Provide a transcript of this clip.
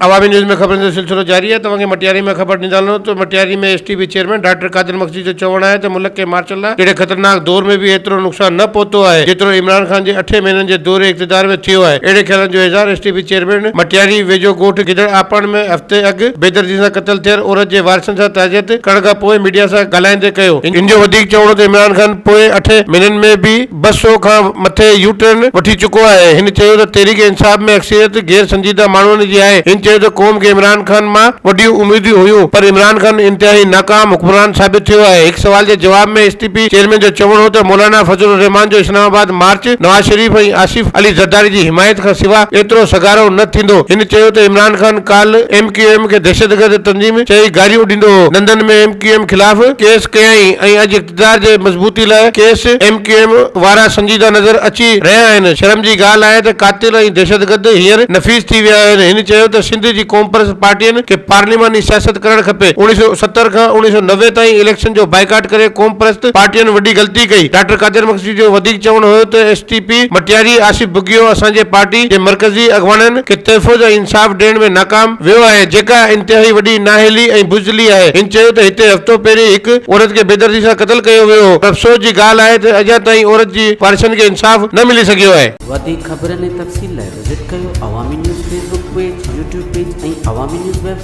अवामी न्यूज़ में ख़बर जो सिलसिलो जारी है। तव्हांखे मटियारी में ख़बर ॾींदासीं तो मटियारी में एसटीपी चेयरमैन डॉक्टर कादिर मक्सी जो चवणु आहे त मुल्क के मार्शल लॉ जहिड़े ख़तरनाक दौर में भी एतिरो नुक़सान न पहुतो आहे जेतिरो इमरान ख़ान जे 8 महीननि जे दौरे इक़्तिदार में थियो आहे। अहिड़े ख़्यालनि जो इज़हार एसटीपी चेयरमैन मटियारी वेझो ॻोठ गिदड़ आपण में हफ़्ते अॻु बेदर्दी सां क़तल थियल औरत जे वारिसनि सां ताज़ियत करण खां पोइ मीडिया सां ॻाल्हाईंदे कयो। इन जो वधीक चवणो त इमरान ख़ान पोइ 8 महीननि में भी 200 खां मथे यू टर्न वठी चुको आहे। हिन चयो त तहरीक इंसाफ़ में अक्सरियत गैर संजीदा माण्हुनि जी आहे। हिन चयो त क़ौम खे इमरान खान मां वॾियूं उम्मीदूं हुयूं पर इमरान खान इंतहाई नाकाम हुक्मरान साबित थियो आहे। हिकु सवाल जे जवाब में एसटीपी चेयरमैन जो चवणो हो त मौलाना फजलुर रहमान जो इस्लामाबाद मार्च नवाज शरीफ ऐं आसिफ अली ज़रदारी जी हिमायत खां सिवा एतिरो सगारो न थींदो। हिन चयो त इमरान खान काल एमक्यूएम खे दहशतगर्द तंज़ीम चई गारियूं ॾींदो हो। लंदन में एमक्यूएम ख़िलाफ़ केस कयई ऐं अॼु इक़्तिदार जे मज़बूती लाइ केस एमक्यूएम वारा संजीदा नज़र अची रहिया आहिनि। शर्म जी ॻाल्हि आहे त कातिल ऐं दहशतगर्द हींअर नफ़ीस थी विया आहिनि। हिन चयो त सिंध जी क़ौम परस्त पार्टियुनि खे पार्लिमानी सियासत करणु खपे। 1970 खां 1990 ताईं इलेक्शन जो बाइकाट करे क़ौम परस्त पार्टियुनि वॾी ग़लती कई। डॉक्टर कादिर मक्सी जो वधीक चवणु हुयो त एसटीपी मटियारी आसिफ बुगियो असांजे पार्टी जे मरकज़ी अॻवाननि खे तहफ़्फ़ुज़ ऐं इंसाफ़ ॾियण में नाकाम वियो आहे जेका इंतहाई वॾी नाअहली ऐं बुज़दिली आहे। हिन चयो त हिते हफ़्तो पहिरीं हिकु औरत खे बेदर्दी सां क़तल कयो वियो। अफ़सोस जी ॻाल्हि आहे त अञा ताईं औरत जी वारिसनि खे इंसाफ़ न मिली सघियो आहे। वधीक ख़बरनि ऐं तफ़सील लाइ विज़िट कयो अवामी news Facebook page, YouTube page ऐं अवामी न्यूज़ वेबसाइट।